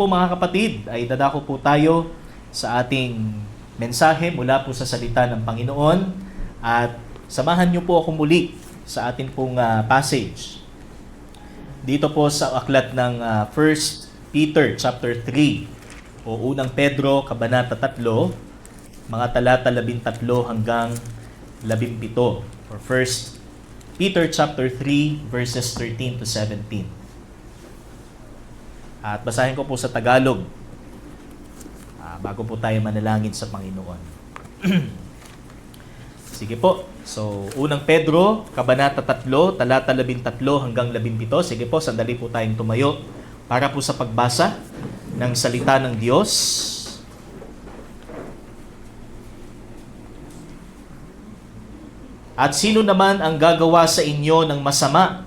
po mga kapatid, ay dadako po tayo sa ating mensahe mula po sa salita ng Panginoon at samahan niyo po ako muli sa ating pong passage. Dito po sa aklat ng 1 Peter chapter 3 o unang Pedro kabanata 3, mga talata 13 hanggang 17 or 1 Peter chapter 3 verses 13 to 17. At basahin ko po sa Tagalog bago po tayo manalangin sa Panginoon. Sige po. So, unang Pedro, kabanata 3, talata 13 hanggang 17. Sige po, sandali po tayong tumayo para po sa pagbasa ng salita ng Diyos. At sino naman ang gagawa sa inyo ng masama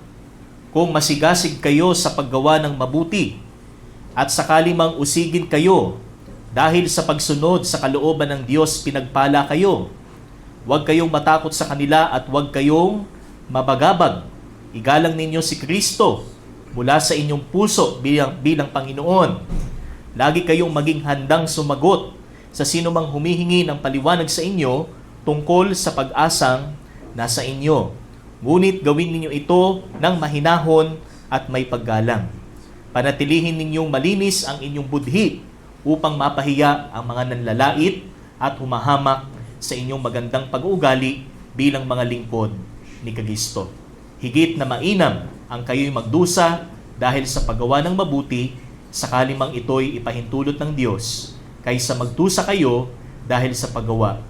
kung masigasig kayo sa paggawa ng mabuti? At sakali mang usigin kayo, dahil sa pagsunod sa kalooban ng Diyos pinagpala kayo. Huwag kayong matakot sa kanila at huwag kayong mabagabag. Igalang ninyo si Kristo mula sa inyong puso bilang Panginoon. Lagi kayong maging handang sumagot sa sino mang humihingi ng paliwanag sa inyo tungkol sa pag-asang nasa inyo. Ngunit gawin ninyo ito ng mahinahon at may paggalang. Panatilihin ninyong malinis ang inyong budhi upang mapahiya ang mga nanlalait at humahamak sa inyong magandang pag-uugali bilang mga lingkod ni Kristo. Higit na mainam ang kayo'y magdusa dahil sa paggawa ng mabuti, sakali mang ito'y ipahintulot ng Diyos, kaysa magdusa kayo dahil sa paggawa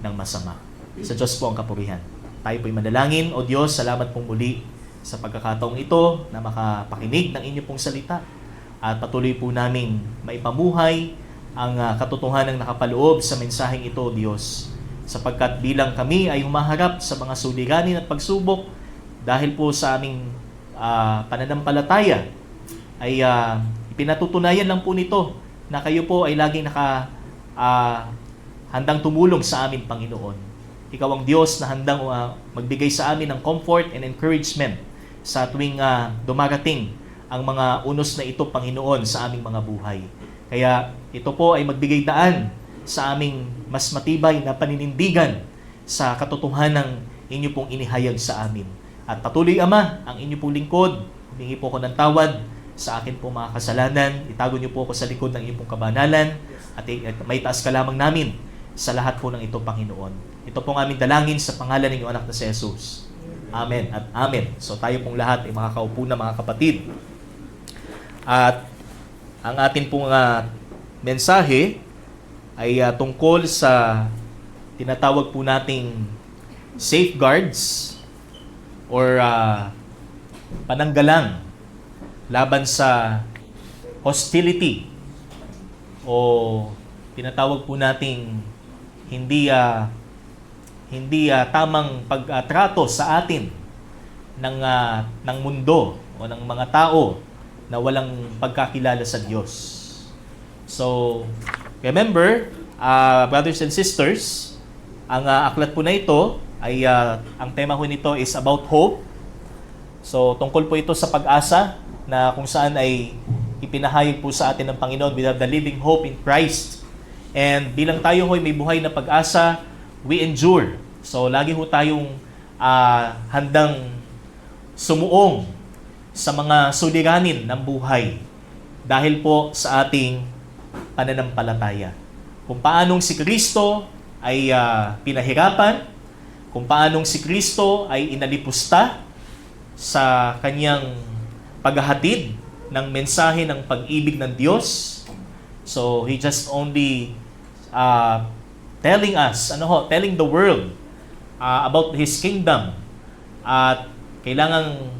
ng masama. Sa Diyos po ang kapurihan. Tayo po'y manalangin. O Diyos, salamat pong muli sa pagkakataong ito na makapakinig ng inyo pong salita at patuloy po namin maipamuhay ang katotohanan ng nakapaloob sa mensaheng ito, Diyos. Sapagkat bilang kami ay humaharap sa mga suliranin at pagsubok dahil po sa aming pananampalataya ay ipinatutunayan lang po nito na kayo po ay laging handang tumulong sa amin, Panginoon. Ikaw ang Diyos na handang magbigay sa amin ng comfort and encouragement sa tuwing dumarating ang mga unos na ito, Panginoon, sa aming mga buhay. Kaya ito po ay magbigay daan sa aming mas matibay na paninindigan sa katotohanan ng inyo pong inihayag sa amin. At patuloy, Ama, ang inyo pong lingkod, humingi po ako ng tawad sa akin po mga kasalanan. Itago niyo po ako sa likod ng inyong pong kabanalan at may taas ka lamang namin sa lahat po ng ito, Panginoon. Ito pong aming dalangin sa pangalan ng iyong anak na si Jesus. Amen at amen. So tayo pong lahat ay makakaupo na mga kapatid. At ang atin pong mensahe ay tungkol sa tinatawag po nating safeguards or pananggalang laban sa hostility o tinatawag po nating hindi tamang pagtrato sa atin ng mundo o ng mga tao na walang pagkakilala sa Diyos. So, remember, brothers and sisters, ang aklat po na ito ay ang tema po nito is about hope. So, tungkol po ito sa pag-asa na kung saan ay ipinahayag po sa atin ng Panginoon, we have the living hope in Christ. And bilang tayo ho'y may buhay na pag-asa, we endure. So, lagi ho tayong handang sumuong sa mga suliranin ng buhay dahil po sa ating pananampalataya. Kung paanong si Kristo ay pinahirapan, kung paanong si Kristo ay inalipusta sa kanyang paghahatid ng mensahe ng pag-ibig ng Diyos. So, He just only telling us, telling the world about His kingdom. At kailangang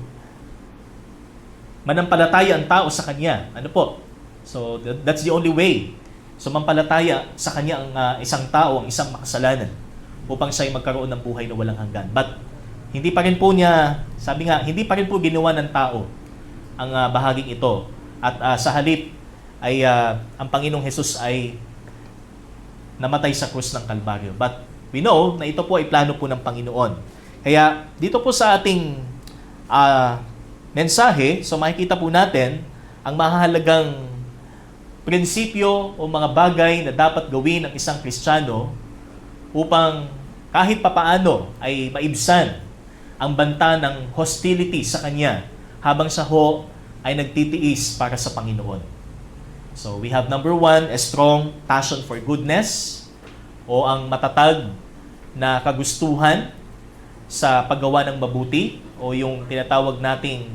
manampalataya ang tao sa Kanya. Ano po? So, that's the only way. Sumampalataya sa Kanya ang isang tao, ang isang makasalanan upang siya ay magkaroon ng buhay na walang hanggan. But, hindi pa rin po niya, sabi nga, hindi pa rin po ginawa ng tao ang bahaging ito. At sa halip ay ang Panginoong Hesus ay namatay sa krus ng Kalbaryo. But we know na ito po ay plano po ng Panginoon. Kaya dito po sa ating mensahe, so makikita po natin ang mahalagang prinsipyo o mga bagay na dapat gawin ng isang Kristiyano upang kahit papaano ay maibsan ang banta ng hostility sa kanya habang siya ho ay nagtitiis para sa Panginoon. So we have number 1, a strong passion for goodness o ang matatag na kagustuhan sa paggawa ng mabuti o yung tinatawag nating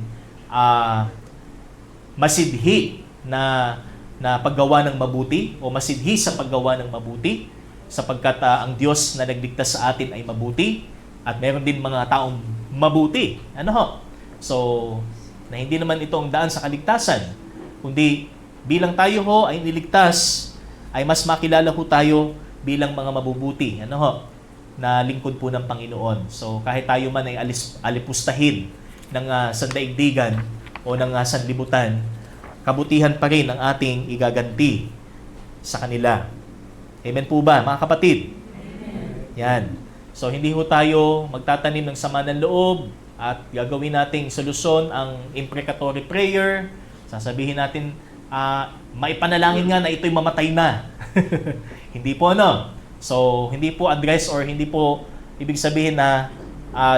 masidhi na paggawa ng mabuti o masidhi sa paggawa ng mabuti sapagkat ang Diyos na nagligtas sa atin ay mabuti at meron din mga taong mabuti. Ano ho? So, na hindi naman ito ang daan sa kaligtasan, kundi bilang tayo ho ay niligtas, ay mas makilala ho tayo bilang mga mabubuti. Ano ho? Na lingkod po ng Panginoon. So, kahit tayo man ay alipustahin ng sandaigdigan o ng sanlibutan, kabutihan pa rin ang ating igaganti sa kanila. Amen po ba, mga kapatid? Amen. Yan. So, hindi ho tayo magtatanim ng sama ng loob at gagawin nating solusyon ang imprecatory prayer. Sasabihin natin, maipanalangin nga na ito'y mamatay na. Hindi po, no? So, hindi po address or hindi po ibig sabihin na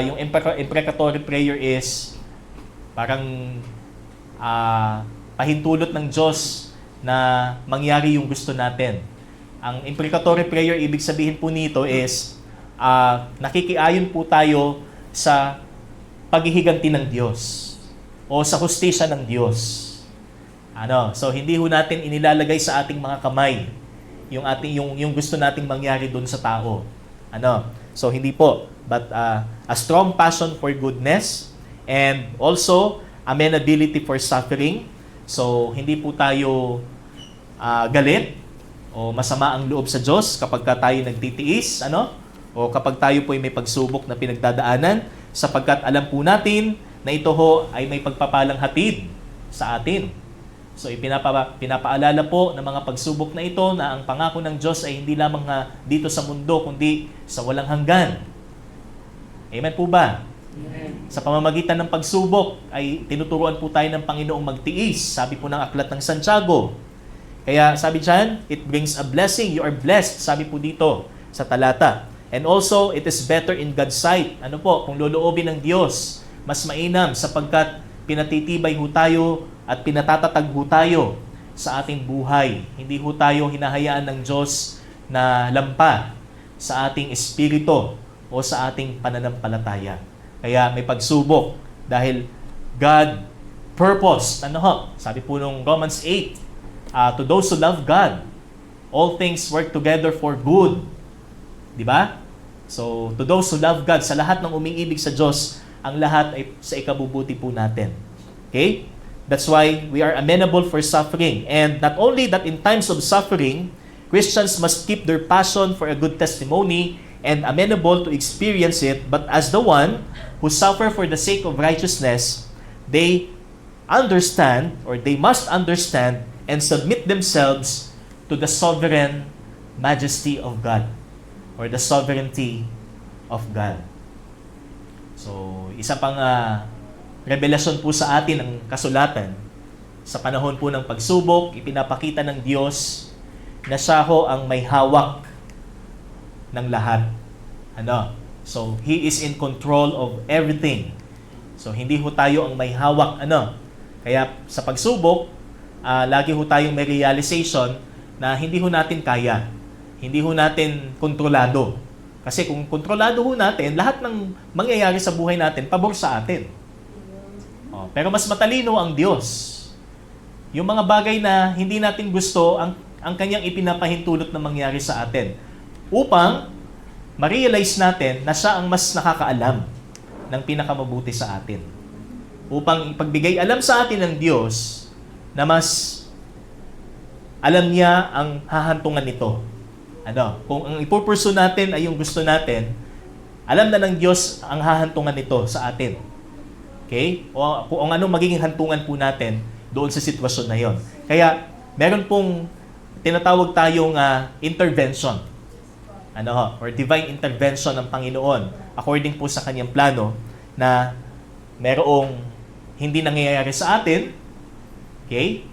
yung imprecatory prayer is parang pahintulot ng Diyos na mangyari yung gusto natin. Ang imprecatory prayer, ibig sabihin po nito is nakikiayon po tayo sa paghihiganti ng Diyos o sa hustisya ng Diyos. So hindi ho natin inilalagay sa ating mga kamay yung gusto nating mangyari doon sa tao. So hindi po, but a strong passion for goodness and also amenability for suffering. So hindi po tayo galit o masama ang loob sa Diyos kapag tayo nagtitiis, o kapag tayo po ay may pagsubok na pinagdadaanan, sapagkat alam po natin na ito ho ay may pagpapalang hatid sa atin. So pinapaalala po ng mga pagsubok na ito na ang pangako ng Diyos ay hindi lamang dito sa mundo, kundi sa walang hanggan. Amen po ba? Amen. Sa pamamagitan ng pagsubok ay tinuturuan po tayo ng Panginoong magtiis. Sabi po ng aklat ng Santiago. Kaya sabi diyan, it brings a blessing. You are blessed. Sabi po dito sa talata. And also, it is better in God's sight. Kung loloobin ng Diyos, mas mainam sapagkat pinatitibay ho tayo at pinatatatag ho tayo sa ating buhay. Hindi ho tayo hinahayaan ng Diyos na lampa sa ating espiritu o sa ating pananampalataya. Kaya may pagsubok dahil God purpose. Sabi po nung Romans 8, to those who love God, all things work together for good. Di ba? So, to those who love God, sa lahat ng umiibig sa Diyos, ang lahat ay sa ikabubuti po natin. Okay? That's why we are amenable for suffering. And not only that in times of suffering, Christians must keep their passion for a good testimony and amenable to experience it, but as the one who suffer for the sake of righteousness, they understand, or they must understand, and submit themselves to the sovereign majesty of God or the sovereignty of God. So, isa pang revelasyon po sa atin ng kasulatan. Sa panahon po ng pagsubok, ipinapakita ng Diyos na siya ho ang may hawak ng lahat. So, He is in control of everything. So, hindi ho tayo ang may hawak. Kaya sa pagsubok, lagi ho tayong may realization na hindi ho natin kaya. Hindi ho natin kontrolado. Kasi kung kontrolado ho natin, lahat ng mangyayari sa buhay natin, pabor sa atin. Pero mas matalino ang Diyos. Yung mga bagay na hindi natin gusto, ang kanyang ipinapahintulot na mangyari sa atin. Upang ma-realize natin na siya ang mas nakakaalam ng pinakamabuti sa atin. Upang ipagbigay alam sa atin ng Diyos na mas alam niya ang hahantungan nito. Kung ang ipupursu natin ay yung gusto natin, alam na ng Diyos ang hahantungan nito sa atin. Okay? O kung anong magiging hantungan po natin doon sa sitwasyon na yon. Kaya, meron pong tinatawag tayong intervention. Or divine intervention ng Panginoon according po sa kanyang plano na merong hindi nangyayari sa atin. Okay?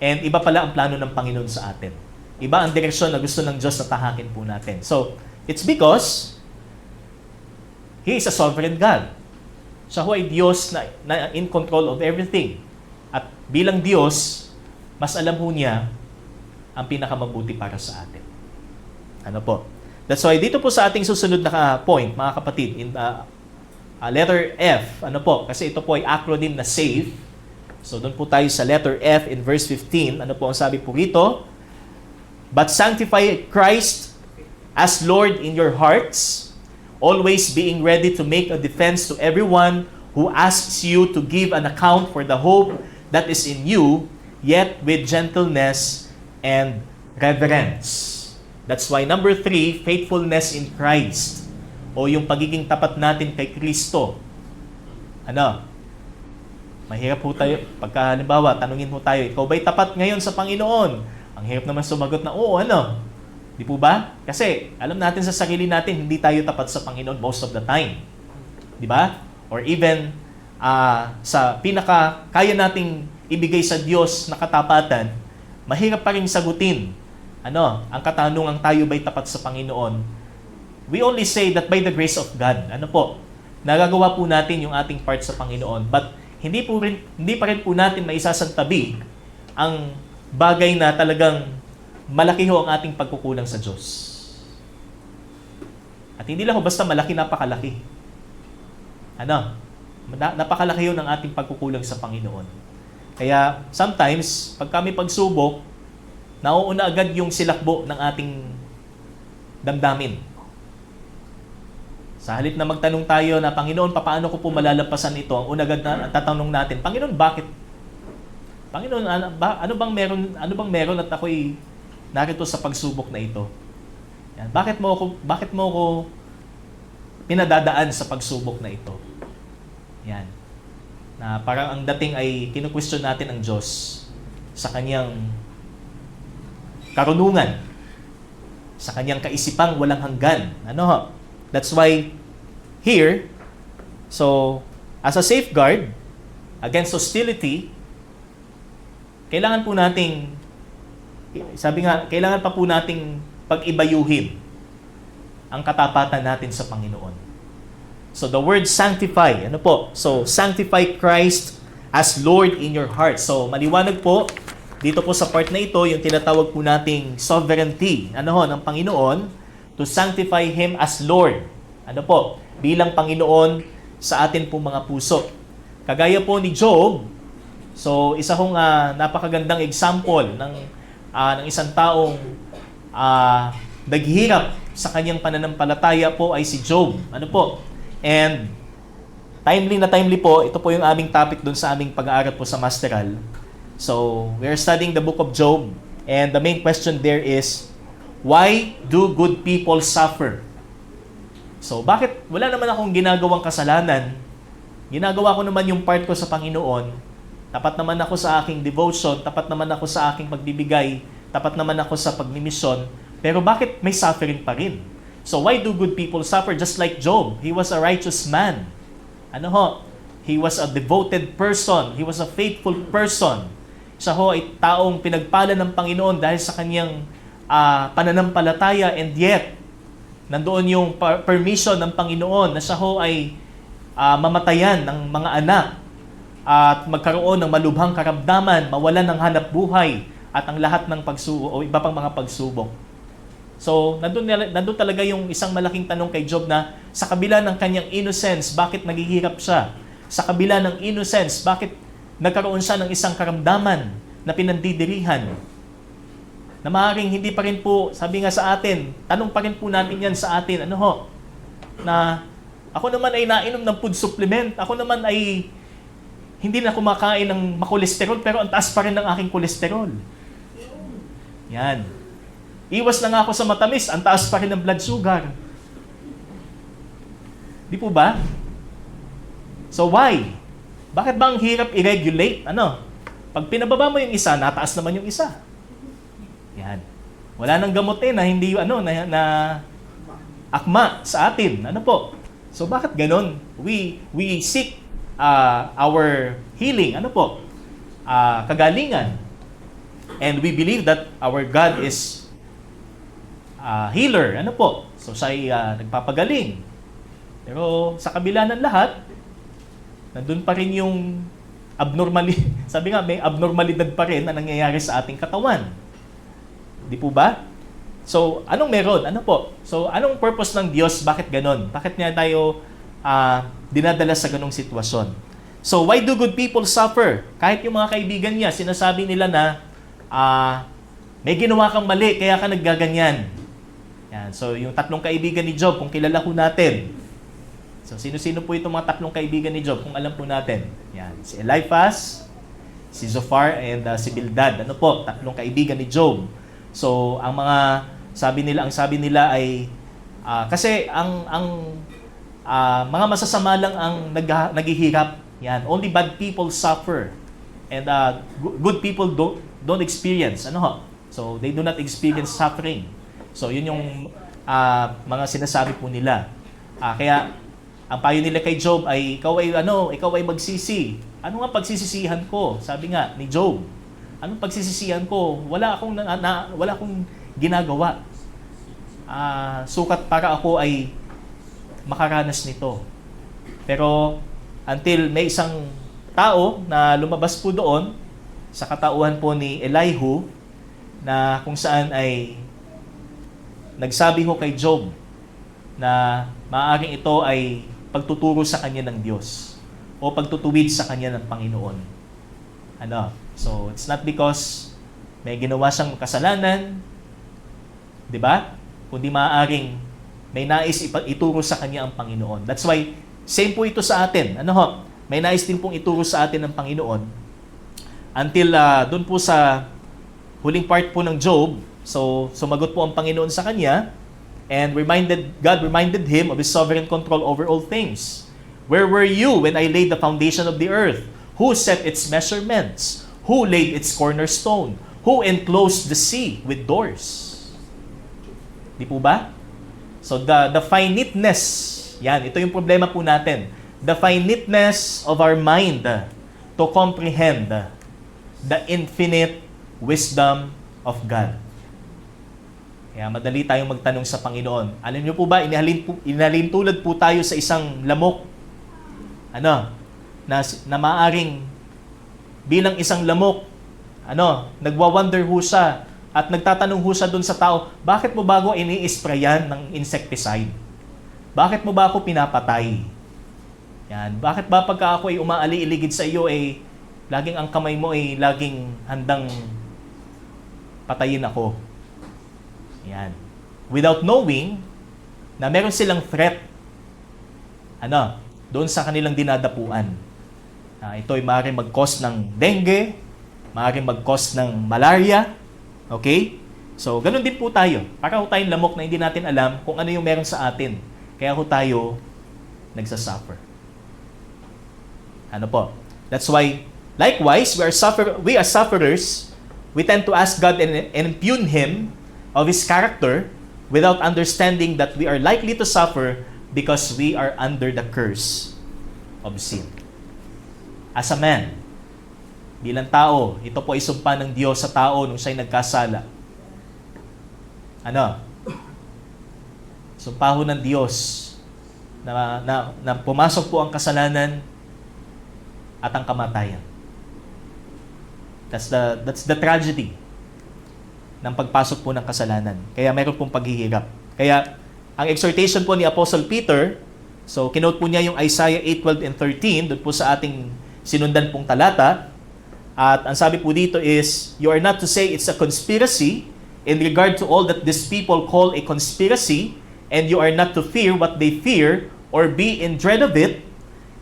And iba pala ang plano ng Panginoon sa atin. Iba ang direksyon na gusto ng Diyos na tahakin po natin. So, it's because He is a sovereign God. Siya ho ay Diyos na in control of everything. At bilang Diyos, mas alam ho niya ang pinakamabuti para sa atin. Ano po? That's why dito po sa ating susunod na point, mga kapatid, in letter F, ano po? Kasi ito po ay acronym na SAVE. So doon po tayo sa letter F in verse 15. Ano po ang sabi po rito? But sanctify Christ as Lord in your hearts, always being ready to make a defense to everyone who asks you to give an account for the hope that is in you, yet with gentleness and reverence. That's why number 3, faithfulness in Christ. O yung pagiging tapat natin kay Kristo. Ano? Mahirap po tayo. Pagka halimbawa, tanungin mo tayo, ikaw ba'y tapat ngayon sa Panginoon? Ang hirap naman sumagot na, oo, ano? Di po ba? Kasi alam natin sa sarili natin, hindi tayo tapat sa Panginoon most of the time. Di ba? Or even sa kaya nating ibigay sa Diyos na katapatan, mahirap pa rin sagutin. Ano? Ang katanungang tayo ba'y tapat sa Panginoon? We only say that by the grace of God. Ano po? Nagagawa po natin yung ating part sa Panginoon. But hindi pa rin po natin maisasantabi ang bagay na talagang malaki ho ang ating pagkukulang sa Diyos. At hindi lang ho basta malaki, napakalaki. Ano? Napakalaki ho ng ating pagkukulang sa Panginoon. Kaya sometimes, pag kami pagsubok, nauuna agad yung silakbo ng ating damdamin. Sa halip na magtanong tayo na, Panginoon, paano ko po malalampasan ito? Ang una agad na tatanong natin, Panginoon, bakit? Panginoon, ano bang meron at ako'y narito sa pagsubok na ito? Yan. Bakit mo ako pinadadaan sa pagsubok na ito? Yan. Na parang ang dating ay kinu-question natin ang Diyos sa kanyang karunungan, sa kanyang kaisipang walang hanggan. Ano ho? That's why here, so as a safeguard against hostility, kailangan po nating, kailangan pa po nating pag-ibayuhin ang katapatan natin sa Panginoon. So the word sanctify, ano po? So sanctify Christ as Lord in your heart. So maliwanag po, dito po sa part na ito, yung tinatawag po nating sovereignty, ng Panginoon, to sanctify Him as Lord. Ano po? Bilang Panginoon sa atin po mga puso. Kagaya po ni Job, so isa hong napakagandang example ng isang taong naghihirap sa kanyang pananampalataya po ay si Job. Ano po? And timely po, ito po yung aming topic doon sa aming pag-aaral po sa Masteral. So, we're studying the book of Job, and the main question there is, why do good people suffer? So, bakit wala naman akong ginagawang kasalanan? Ginagawa ko naman yung part ko sa Panginoon. Tapat naman ako sa aking devotion, tapat naman ako sa aking pagbibigay, tapat naman ako sa pagmimisyon. Pero bakit may suffering pa rin? So, why do good people suffer? Just like Job, he was a righteous man. Ano ho? He was a devoted person. He was a faithful person. Siya ho ay taong pinagpala ng Panginoon dahil sa kanyang pananampalataya, and yet, nandoon yung permission ng Panginoon na siya ho ay mamatayan ng mga anak at magkaroon ng malubhang karamdaman, mawalan ng hanap buhay at ang lahat ng pagsubok o iba pang mga pagsubok. So, nandun talaga yung isang malaking tanong kay Job na sa kabila ng kanyang innocence, bakit naghihirap siya? Sa kabila ng innocence, bakit nagkaroon siya ng isang karamdaman na pinandidirihan? Na maaaring hindi pa rin po, sabi nga sa atin, tanong pa rin po natin yan sa atin, ano ho? Na ako naman ay nainom ng food supplement, ako naman ay hindi na kumakain ng makolesterol, pero ang taas pa rin ng aking kolesterol. Yan. Iwas na nga ako sa matamis, ang taas pa rin ng blood sugar. Di po ba? So why? Bakit ba ang hirap i-regulate? Ano? Pag pinababa mo yung isa, nataas naman yung isa. Yan. Wala nang gamot na hindi na akma sa atin. Ano po? So bakit ganon? We seek our healing. Ano po? Kagalingan And we believe that our God is healer. Ano po? So siya ay nagpapagaling. Pero sa kabila ng lahat, nandun pa rin yung sabi nga, may abnormalidad pa rin na nangyayari sa ating katawan. Di po ba? So, anong meron? Ano po? So, anong purpose ng Diyos? Bakit ganon? Bakit niya tayo dinadala sa ganong sitwasyon? So, why do good people suffer? Kahit yung mga kaibigan niya, sinasabi nila na may ginawa kang mali, kaya ka naggaganyan. Yan. So, yung tatlong kaibigan ni Job, kung kilala ho natin. So, sino-sino po itong mga tatlong kaibigan ni Job, kung alam po natin. Yan. Si Eliphaz, si Zophar, and si Bildad. Ano po? Tatlong kaibigan ni Job. So, ang sabi nila ay, kasi ang mga masasama lang ang naghihirap. Yan. Only bad people suffer. And good people don't experience. Ano ho? So, they do not experience suffering. So, yun yung mga sinasabi po nila. Kaya, ang payo nila kay Job ay, ikaw ay magsisi. Ano nga pagsisisihan ko? Sabi nga ni Job. Anong pagsisisihan ko? Wala akong ginagawa. Sukat para ako ay makaranas nito. Pero, until may isang tao na lumabas po doon sa katauhan po ni Elihu na kung saan ay nagsabi ho kay Job na maaaring ito ay pagtuturo sa kanya ng Diyos o pagtutuwid sa kanya ng Panginoon. So, it's not because may ginawa siyang kasalanan, di ba? Kundi maaaring may nais ituro sa kanya ang Panginoon. That's why, same po ito sa atin. May nais din pong ituro sa atin ng Panginoon. Until doon po sa huling part po ng Job, so sumagot po ang Panginoon sa kanya, and God reminded him of His sovereign control over all things. Where were you when I laid the foundation of the earth? Who set its measurements? Who laid its cornerstone? Who enclosed the sea with doors? Di po ba? So the finiteness, yan, ito yung problema po natin. The finiteness of our mind to comprehend the infinite wisdom of God. Kaya madali tayong magtanong sa Panginoon. Alam niyo po ba, inhalin tulad po tayo sa isang lamok. Na maaring bilang isang lamok, nagwa-wonder ho siya at nagtatanong ho siya doon sa tao, bakit mo ba ako ini-sprayan ng insecticide? Bakit mo ba ako pinapatay? Yan. Bakit ba pagka ako ay umaali-iligid sa iyo, laging ang kamay mo ay laging handang patayin ako? Yan. Without knowing na meron silang threat doon sa kanilang dinadapuan. Ito ay maaaring mag-cause ng dengue, maaaring mag-cause ng malaria. Okay? So, ganun din po tayo. Para ho tayong lamok na hindi natin alam kung ano yung meron sa atin. Kaya ho tayo nagsasuffer. That's why, likewise, we are sufferers. We tend to ask God and impugn Him of His character without understanding that we are likely to suffer because we are under the curse of sin. As a man, bilang tao, ito po ay sumpa ng Diyos sa tao nung siya'y nagkasala. Sumpa ho ng Diyos na pumasok po ang kasalanan at ang kamatayan. That's the tragedy ng pagpasok po ng kasalanan. Kaya meron pong paghihirap. Kaya, ang exhortation po ni Apostle Peter, so kinote po niya yung Isaiah 8:12 and 13, doon po sa ating sinundan pong talata. At ang sabi po dito is, you are not to say it's a conspiracy in regard to all that these people call a conspiracy, and you are not to fear what they fear or be in dread of it.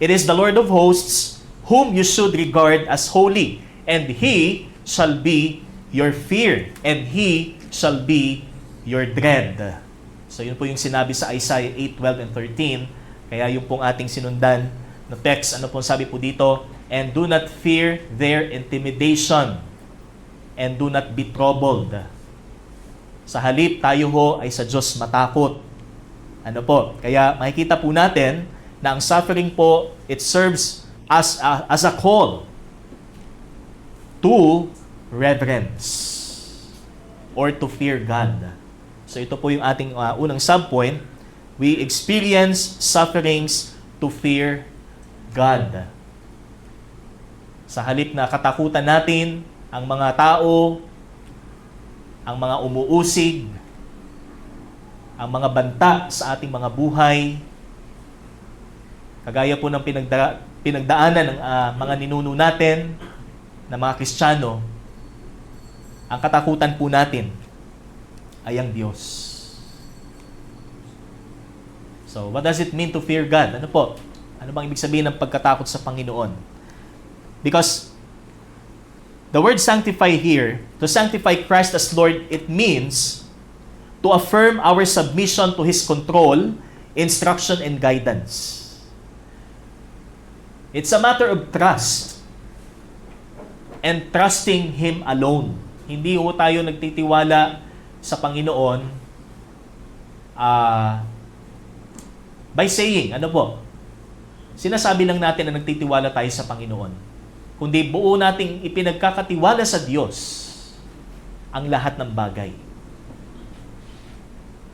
It is the Lord of hosts whom you should regard as holy, and He shall be your fear, and He shall be your dread. So yun po yung sinabi sa Isaiah 8:12 and 13. Kaya yung pong ating sinundan na text, ano pong sabi po dito? And do not fear their intimidation, and do not be troubled. Sa halip, tayo ho ay sa Diyos matakot. Kaya makikita po natin na ang suffering po, it serves as a call to reverence or to fear God. So ito po yung ating unang subpoint. We experience sufferings to fear God. Sa halip na katakutan natin ang mga tao, ang mga umuusig, ang mga banta sa ating mga buhay, kagaya po ng pinagdaanan ng mga ninuno natin na mga Kristiyano, ang katakutan po natin ay ang Diyos. So, what does it mean to fear God? Ano po? Ano bang ibig sabihin ng pagkatakot sa Panginoon? Because the word sanctify here, to sanctify Christ as Lord, it means to affirm our submission to His control, instruction, and guidance. It's a matter of trust and trusting Him alone. Hindi ho tayo nagtitiwala sa Panginoon by saying, ano po? Sinasabi lang natin na nagtitiwala tayo sa Panginoon. Kundi buo nating ipinagkakatiwala sa Diyos ang lahat ng bagay.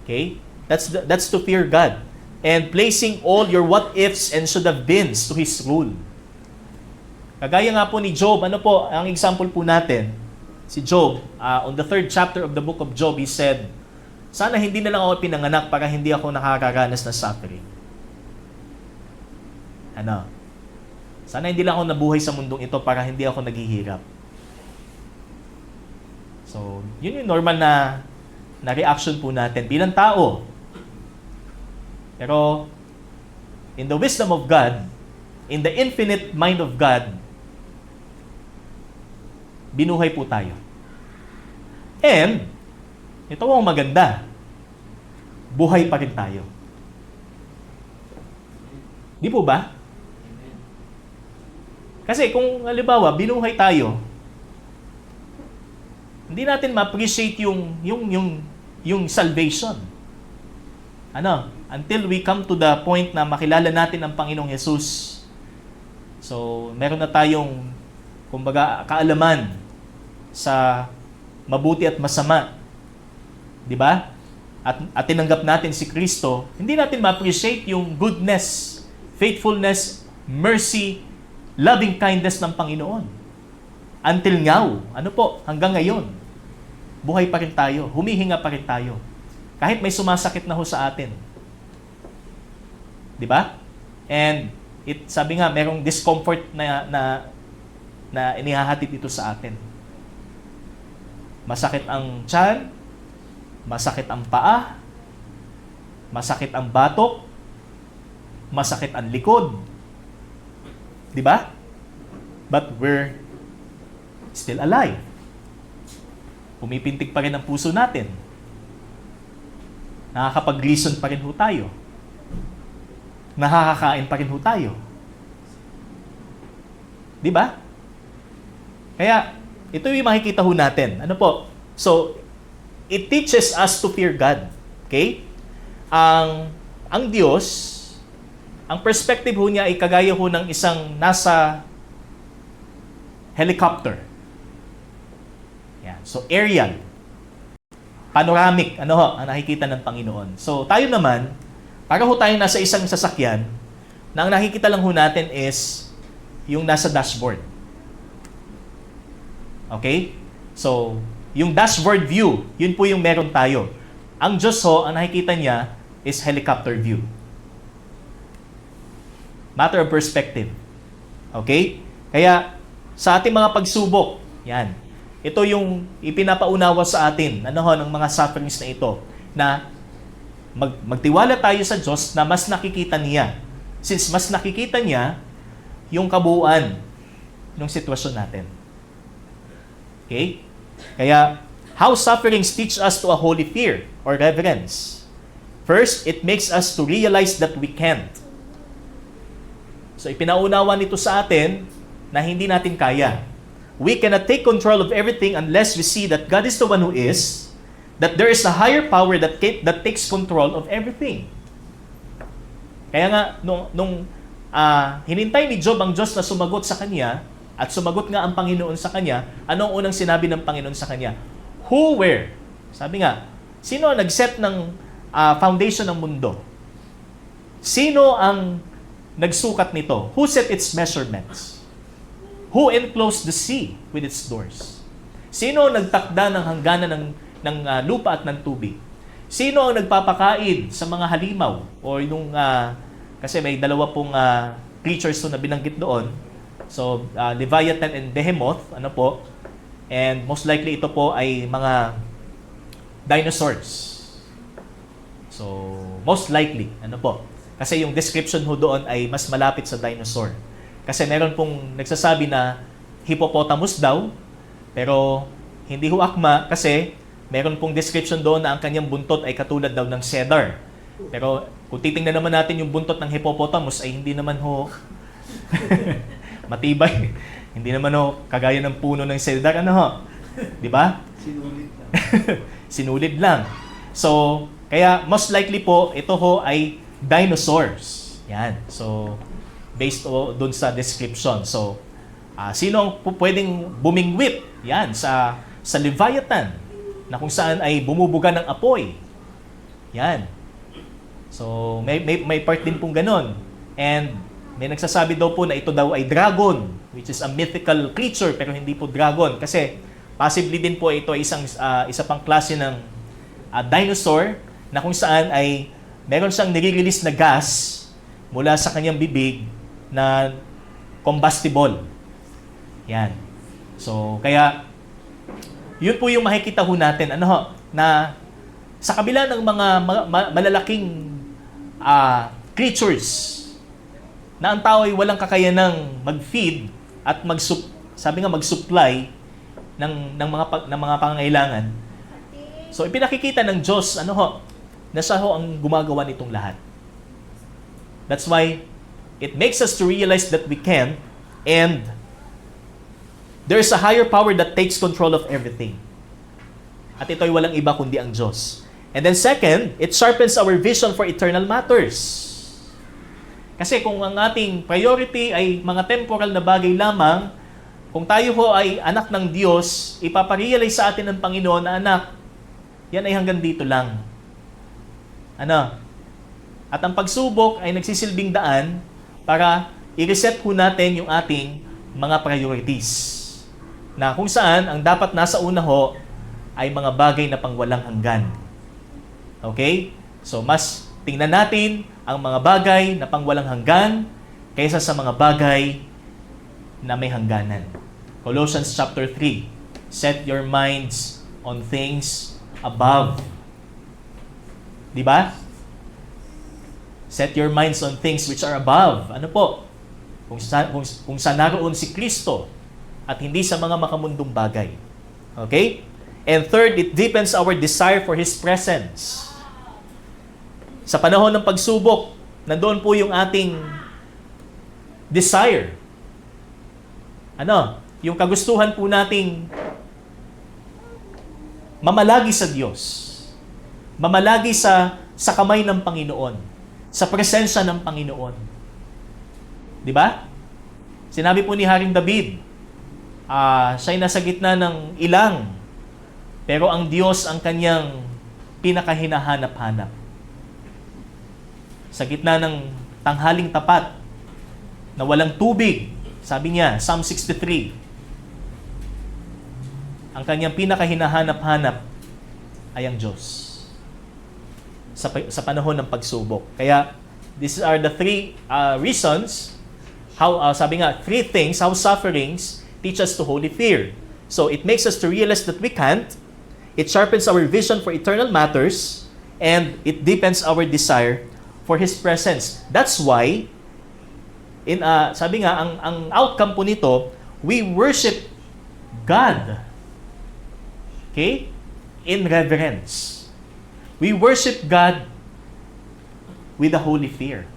Okay? That's to fear God. And placing all your what-ifs and should-have-beens to His rule. Kagaya nga po ni Job, ano po, ang example po natin, si Job, on the 3rd chapter of the book of Job, he said, sana hindi na lang ako pinanganak para hindi ako nakakaranas ng suffering. Ano? Sana hindi lang ako nabuhay sa mundong ito para hindi ako naghihirap. So, yun yung normal na reaction po natin bilang tao. Pero, in the wisdom of God, in the infinite mind of God, binuhay po tayo. And, ito ang maganda, buhay pa rin tayo. Di po ba? Kasi kung halimbawa, binuhay tayo, hindi natin ma-appreciate yung salvation. Ano? Until we come to the point na makilala natin ang Panginoong Jesus. So, meron na tayong, kumbaga, kaalaman sa mabuti at masama. Di ba? At tinanggap natin si Kristo, hindi natin ma-appreciate yung goodness, faithfulness, mercy, loving kindness ng Panginoon. Until now, ano po, hanggang ngayon, buhay pa rin tayo, humihinga pa rin tayo. Kahit may sumasakit na ho sa atin. Di ba? And sabi nga, merong discomfort na inihahatid ito sa atin. Masakit ang tiyan, masakit ang paa, masakit ang batok, masakit ang likod. Di ba? But we're still alive. Pumipintig pa rin ang puso natin. Nakakapag-reason pa rin ho tayo. Nakakakain pa rin ho tayo. Di ba? Kaya, ito yung makikita ho natin. Ano po? So, it teaches us to fear God. Okay? Ang Diyos, ang perspective ho niya ay kagaya ho ng isang nasa helicopter. Yan. So, aerial. Panoramic, ano ho, ang nakikita ng Panginoon. So, tayo naman, para ho tayo nasa isang sasakyan, na ang nakikita lang ho natin is yung nasa dashboard. Okay? So, yung dashboard view, yun po yung meron tayo. Ang Diyos ho, ang nakikita niya is helicopter view. Matter of perspective. Okay? Kaya, sa ating mga pagsubok, yan, ito yung ipinapaunawa sa atin, ano ho, ng mga sufferings na ito, na magtiwala tayo sa Diyos na mas nakikita niya. Since mas nakikita niya yung kabuuan ng sitwasyon natin. Okay? Kaya, how sufferings teach us to a holy fear or reverence. First, it makes us to realize that we can't. So, ipinaunawa nito sa atin na hindi natin kaya. We cannot take control of everything unless we see that God is the one who is, that there is a higher power that takes control of everything. Kaya nga, nung hinintay ni Job ang Diyos na sumagot sa kanya, At sumagot nga ang Panginoon sa kanya. Ano ang unang sinabi ng Panginoon sa kanya? Who, where? Sabi nga, sino ang nag-set ng foundation ng mundo? Sino ang nagsukat nito? Who set its measurements? Who enclosed the sea with its doors? Sino ang nagtakda ng hangganan ng lupa at ng tubig? Sino ang nagpapakain sa mga halimaw? O yung, kasi may dalawa pong creatures na binanggit doon. So, Leviathan and Behemoth, ano po? And most likely ito po ay mga dinosaurs. So, most likely, ano po? Kasi yung description ho doon ay mas malapit sa dinosaur. Kasi meron pong nagsasabi na hippopotamus daw, pero hindi ho akma kasi meron pong description doon na ang kanyang buntot ay katulad daw ng cedar. Pero kung titingnan naman natin yung buntot ng hippopotamus ay hindi naman ho matibay. Hindi naman ho kagaya ng puno ng cedar, ano ho? 'Di ba? Sinulit lang. Sinulid lang. So, kaya most likely po ito ho ay dinosaurs. Yan. So, based doon sa description. So, sino ang pwedeng bumingwit? Yan, sa Leviathan, na kung saan ay bumubuga ng apoy. Yan. So, may part din pong ganon. And may nagsasabi daw po na ito daw ay dragon, which is a mythical creature, pero hindi po dragon. Kasi, possibly din po ito ay isa pang klase ng dinosaur na kung saan ay meron siyang nire-release na gas mula sa kanyang bibig na combustible. Yan. So, kaya, yun po yung makikita ho natin, ano ho, na sa kabila ng mga malalaking creatures, na ang tao ay walang kakayanang mag-feed at mag-supply ng mga pangangailangan. So, ipinakikita ng Diyos, ano ho, na siya ho ang gumagawa nitong lahat. That's why it makes us to realize that we can, and there is a higher power that takes control of everything. At ito ay walang iba kundi ang Diyos. And then second, it sharpens our vision for eternal matters. Kasi kung ang ating priority ay mga temporal na bagay lamang, kung tayo ho ay anak ng Diyos, ipaparealize sa atin ng Panginoon na anak, yan ay hanggang dito lang. Ano? At ang pagsubok ay nagsisilbing daan para i-reset ho natin yung ating mga priorities. Na kung saan ang dapat nasa una ho ay mga bagay na pangwalang hanggan. Okay? So mas tingnan natin ang mga bagay na pangwalang hanggan kaysa sa mga bagay na may hangganan. Colossians chapter 3. Set your minds on things above. Di ba? Set your minds on things which are above. Ano po? Kung saan naroon si Kristo at hindi sa mga makamundong bagay. Okay? And third, it deepens our desire for His presence. Sa panahon ng pagsubok, nandoon po yung ating desire. Ano? Yung kagustuhan po nating mamalagi sa Diyos. Mamalagi sa kamay ng Panginoon. Sa presensya ng Panginoon. Di ba? Sinabi po ni Haring David, siya'y nasa gitna ng ilang, pero ang Diyos ang kanyang pinakahinahanap-hanap. Sa gitna ng tanghaling tapat, na walang tubig, sabi niya, Psalm 63, ang kanyang pinakahinahanap-hanap ay ang Diyos. Sa panahon ng pagsubok. Kaya, these are the three reasons, how sabi nga, three things, how sufferings teach us to holy fear. So, it makes us to realize that we can't, it sharpens our vision for eternal matters, and it deepens our desire for His presence. That's why, sabi nga, ang outcome po nito, we worship God. Okay? In reverence. We worship God with a holy fear.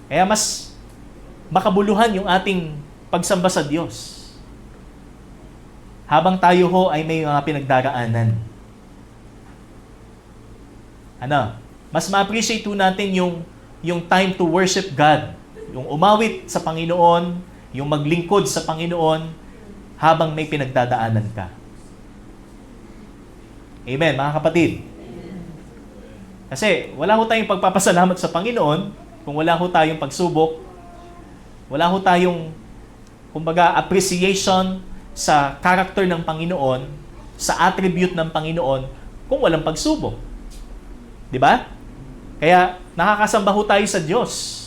Kaya mas makabuluhan yung ating pagsamba sa Diyos. Habang tayo ho ay may mga pinagdaraanan. Ano? Mas ma-appreciate ho natin yung time to worship God Yung umawit sa Panginoon, yung maglingkod sa Panginoon habang may pinagdadaanan ka. Amen, mga kapatid. Kasi wala ho tayong pagpapasalamat sa Panginoon kung wala ho tayong pagsubok, wala ho tayong, kumbaga, appreciation sa character ng Panginoon, sa attribute ng Panginoon, kung walang pagsubok. Di ba? Kaya nakakasamba ho tayo sa Diyos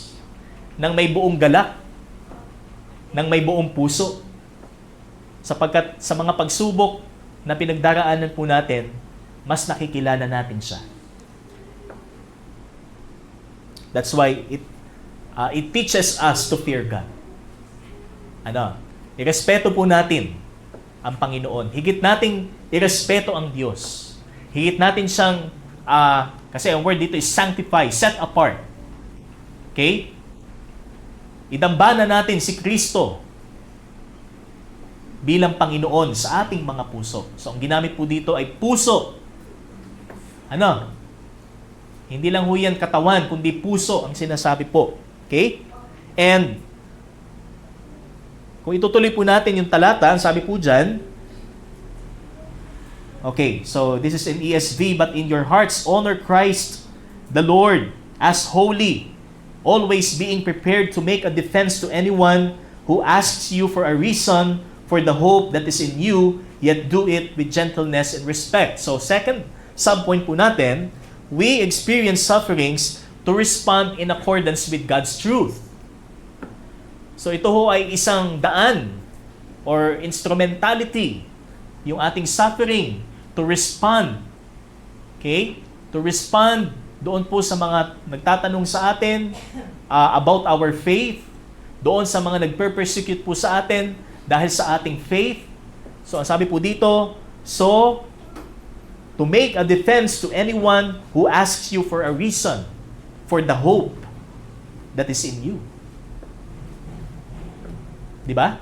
ng may buong galak, ng may buong puso. Sapagkat sa mga pagsubok na pinagdaraanan po natin, mas nakikilala natin siya. That's why it teaches us to fear God. Irespeto po natin ang Panginoon. Higit nating irespeto ang Diyos. Higit natin siyang, kasi ang word dito is sanctify, set apart. Okay? Idambana natin si Kristo bilang Panginoon sa ating mga puso. So, ang ginamit po dito ay puso. Hindi lang ho yan katawan, kundi puso ang sinasabi po. Okay? And, kung itutuloy po natin yung talata, ang sabi po dyan, okay, so this is in ESV, but in your hearts honor Christ the Lord as holy, always being prepared to make a defense to anyone who asks you for a reason for the hope that is in you, yet do it with gentleness and respect. So second subpoint po natin, we experience sufferings to respond in accordance with God's truth. So ito ho ay isang daan or instrumentality, yung ating suffering to respond. Okay? To respond doon po sa mga nagtatanong sa atin about our faith, doon sa mga nagper-persecute po sa atin dahil sa ating faith. So ang sabi po dito, so to make a defense to anyone who asks you for a reason for the hope that is in you. Di ba?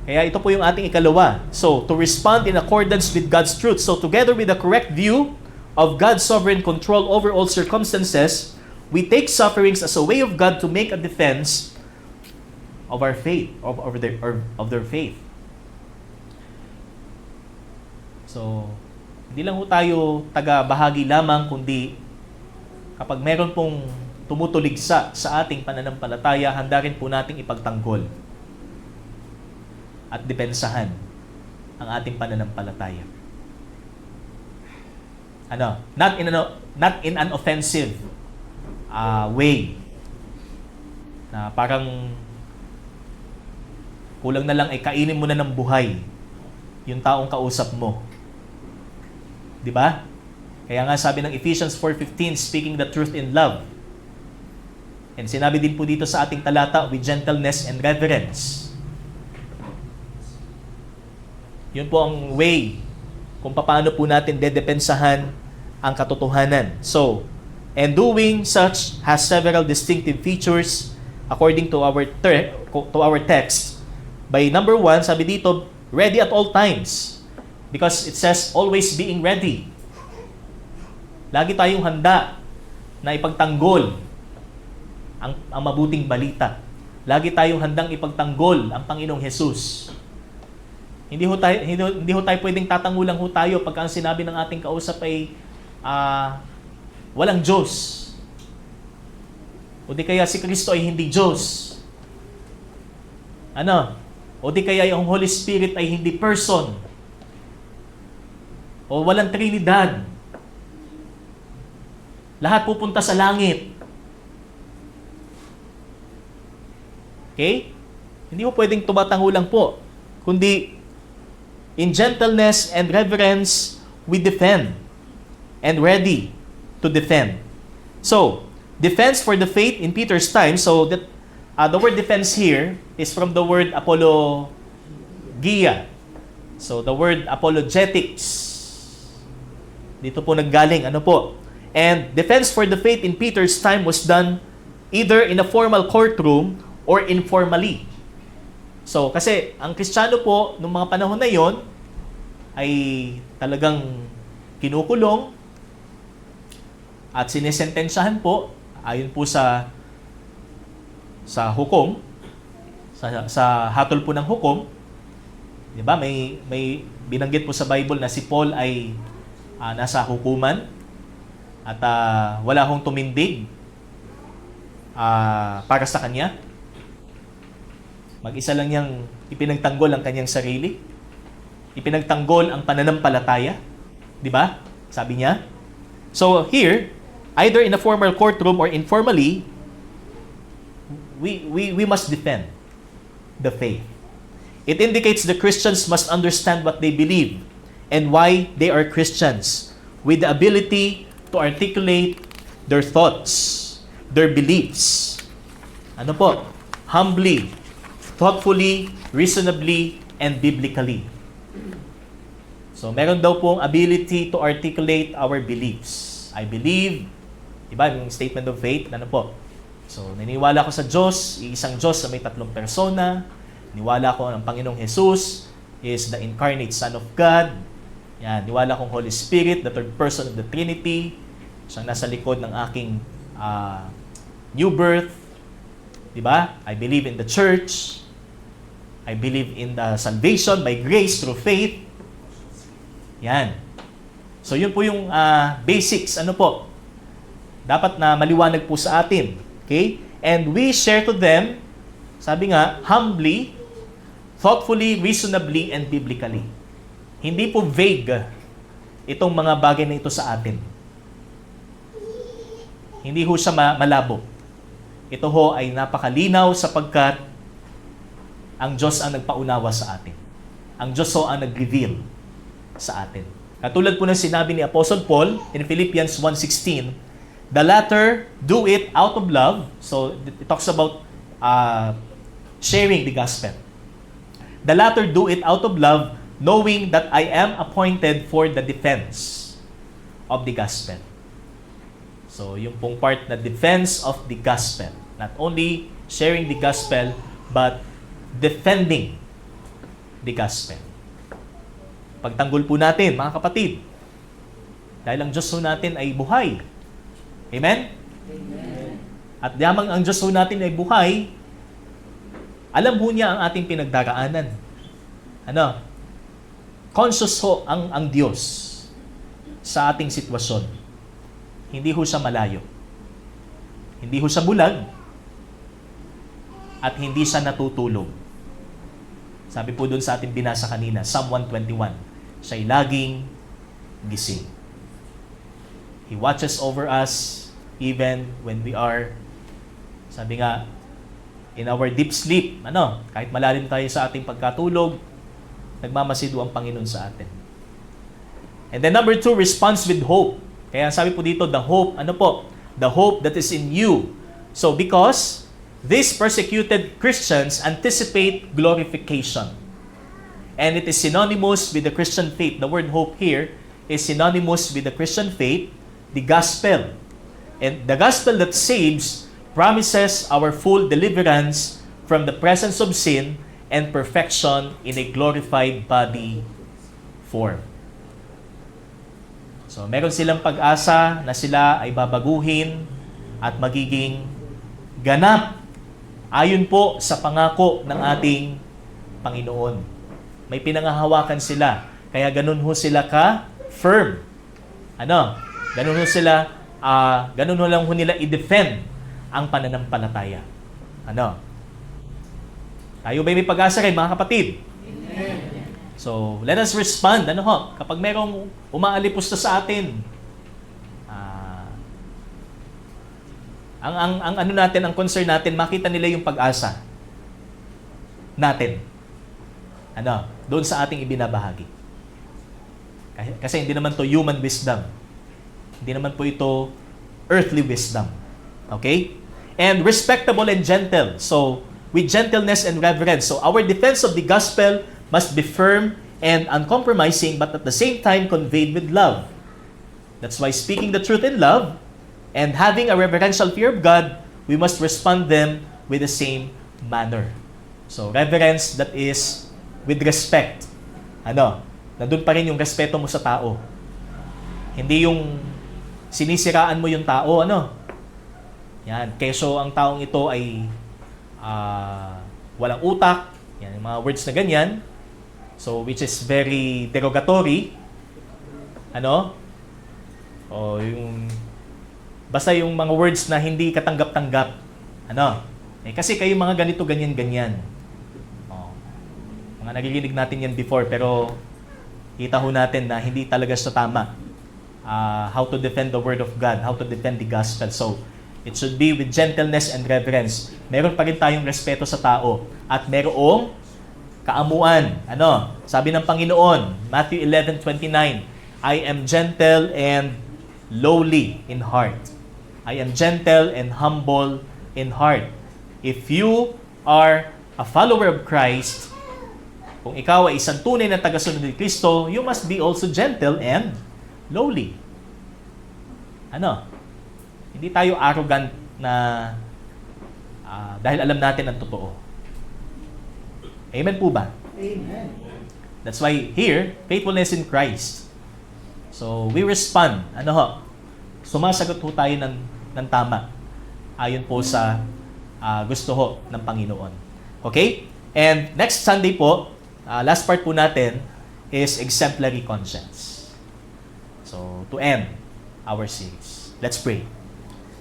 Kaya ito po yung ating ikalawa. So, to respond in accordance with God's truth. So, together with the correct view of God's sovereign control over all circumstances, we take sufferings as a way of God to make a defense of our faith, of their faith. So, hindi lang po tayo taga-bahagi lamang, kundi kapag meron pong tumutuligsa sa ating pananampalataya, handa rin po nating ipagtanggol at depensahan ang ating pananampalataya. Not in an offensive way. Na parang kulang na lang ay kainin mo na ng buhay yung taong kausap mo. 'Di ba? Kaya nga sabi ng Ephesians 4:15, speaking the truth in love. And sinabi din po dito sa ating talata, with gentleness and reverence. Yun po ang way kung paano po natin dedepensahan ang katotohanan. So, and doing such has several distinctive features according to our text. By number 1, sabi dito, ready at all times. Because it says, always being ready. Lagi tayong handa na ipagtanggol ang mabuting balita. Lagi tayong handang ipagtanggol ang Panginoong Jesus. Hindi ho tayo pwedeng tatangulang ho tayo pagka ang sinabi ng ating kausap ay walang Diyos. O di kaya si Kristo ay hindi Diyos. O di kaya yung Holy Spirit ay hindi person. O walang Trinidad. Lahat pupunta sa langit. Okay? Hindi mo pwedeng tumatangulang po. Kundi, in gentleness and reverence, we defend. And ready to defend. So, defense for the faith in Peter's time. So, that the word defense here is from the word apologia. So, the word apologetics. Dito po naggaling. And defense for the faith in Peter's time was done either in a formal courtroom or informally. So, kasi ang Kristiyano po, nung mga panahon na yon ay talagang kinukulong at sinesentensyahan po, ayon po sa sa hukom, sa hatol po ng hukom, 'di ba? May binanggit po sa Bible na si Paul ay nasa hukuman at wala hong tumindig para sa kanya. Mag-isa lang niyang ipinagtanggol ang kanyang sarili. Ipinagtanggol ang pananampalataya, 'di ba? Sabi niya. So here, either in a formal courtroom or informally, we must defend the faith. It indicates the Christians must understand what they believe and why they are Christians, with the ability to articulate their thoughts, their beliefs. Ano po? Humbly, thoughtfully, reasonably, and biblically. So, meron daw pong ability to articulate our beliefs. I believe, diba, yung statement of faith, ano po? So, naniniwala ko sa Diyos, isang Diyos na may tatlong persona. Niwala ko ang Panginoong Jesus is the incarnate Son of God. Yan, niwala kong Holy Spirit, the third person of the Trinity. Siyang nasa likod ng aking new birth. Diba? I believe in the church. I believe in the salvation by grace through faith. Yan. So, yun po yung basics. Ano po? Dapat na maliwanag po sa atin. Okay? And we share to them, sabi nga, humbly, thoughtfully, reasonably, and biblically. Hindi po vague itong mga bagay na ito sa atin. Hindi ho siya malabo. Ito ho ay napakalinaw sapagkat ang Diyos ang nagpaunawa sa atin. Ang Diyos ho ang nag-reveal sa atin. Katulad po ng sinabi ni Apostle Paul in Philippians 1:16, the latter do it out of love. So it talks about sharing the gospel. The latter do it out of love, knowing that I am appointed for the defense of the gospel. So, yung pong part na defense of the gospel. Not only sharing the gospel, but defending the gospel. Pagtanggol po natin, mga kapatid, dahil ang Diyos po natin ay buhay. Amen? Amen. At yamang ang Diyos po natin ay buhay, alam ho niya ang ating pinagdaraanan. Ano? Conscious ho ang Diyos sa ating sitwasyon. Hindi ho siya malayo. Hindi ho siya bulag. At hindi siya natutulog. Sabi po dun sa ating binasa kanina, Psalm 121, siya'y laging gising. He watches over us even when we are, sabi nga, in our deep sleep, kahit malalim tayo sa ating pagkatulog, nagmamasido ang Panginoon sa atin. And then number 2, response with hope. Kaya sabi po dito, the hope, the hope that is in you. So because these persecuted Christians anticipate glorification. And it is synonymous with the Christian faith. The word hope here is synonymous with the Christian faith, the gospel. And the gospel that saves promises our full deliverance from the presence of sin and perfection in a glorified body form. So, meron silang pag-asa na sila ay babaguhin at magiging ganap ayon po sa pangako ng ating Panginoon. May pinangahawakan sila. Kaya ganun ho sila ka-firm. Ganun ho sila, ganun ho lang ho nila i-defend ang pananampalataya. Tayo ba'y may pag-asa rin, mga kapatid? Amen. So, let us respond. Kapag merong umaalipusta sa atin, ang concern natin, makita nila yung pag-asa natin. Doon sa ating ibinabahagi. Kasi hindi naman to human wisdom. Hindi naman po ito earthly wisdom. Okay? And respectable and gentle. So, with gentleness and reverence. So, our defense of the gospel must be firm and uncompromising, but at the same time conveyed with love. That's why speaking the truth in love and having a reverential fear of God, we must respond them with the same manner. So, reverence that is with respect. Nandun pa rin yung respeto mo sa tao. Hindi yung sinisiraan mo yung tao, Yan, keso ang taong ito ay walang utak, yan, yung mga words na ganyan. So, which is very derogatory. Ano? O yung basta yung mga words na hindi katanggap-tanggap. Ano? Kasi kayo mga ganito, ganyan-ganyan. Mga nagiging natin yan before, pero kita ho natin na hindi talaga sa tama. How to defend the Word of God, how to defend the gospel. So, it should be with gentleness and reverence. Meron pa rin tayong respeto sa tao at merong kaamuan. Ano? Sabi ng Panginoon, Matthew 11:29, I am gentle and lowly in heart. I am gentle and humble in heart. If you are a follower of Christ, kung ikaw ay isang tunay na tagasunod ni Kristo, you must be also gentle and lowly. Ano? Hindi tayo arrogant na dahil alam natin ang totoo. Amen po ba? Amen. That's why here, faithfulness in Christ. So, we respond. Ano ho? Sumasagot ho tayo ng tama. Ayon po sa gusto ho ng Panginoon. Okay? And next Sunday po, last part po natin is exemplary conscience. So, to end our series. Let's pray.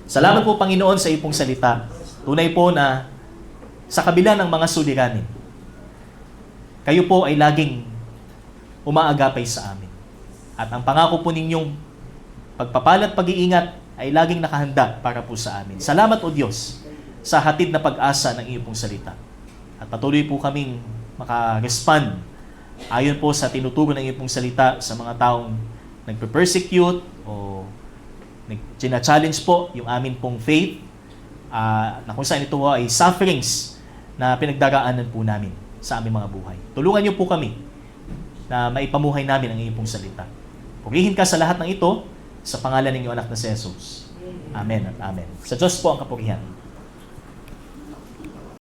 Salamat po, Panginoon, sa iyong salita. Tunay po na sa kabila ng mga suliranin, kayo po ay laging umaagapay sa amin. At ang pangako po ninyong pagpapala at pag-iingat ay laging nakahanda para po sa amin. Salamat, O Diyos, sa hatid na pag-asa ng iyong salita. At patuloy po kaming maka-respond ayon po sa tinuturo ng iyong salita sa mga taong nagpe-persecute o nag-challenge po yung amin pong faith na kung saan ito ay sufferings na pinagdaraanan po namin sa aming mga buhay. Tulungan niyo po kami na maipamuhay namin ang iyong salita. Purihin ka sa lahat ng ito sa pangalan ng iyong anak na si Jesus. Amen at amen. Sa Diyos po ang kapurihan.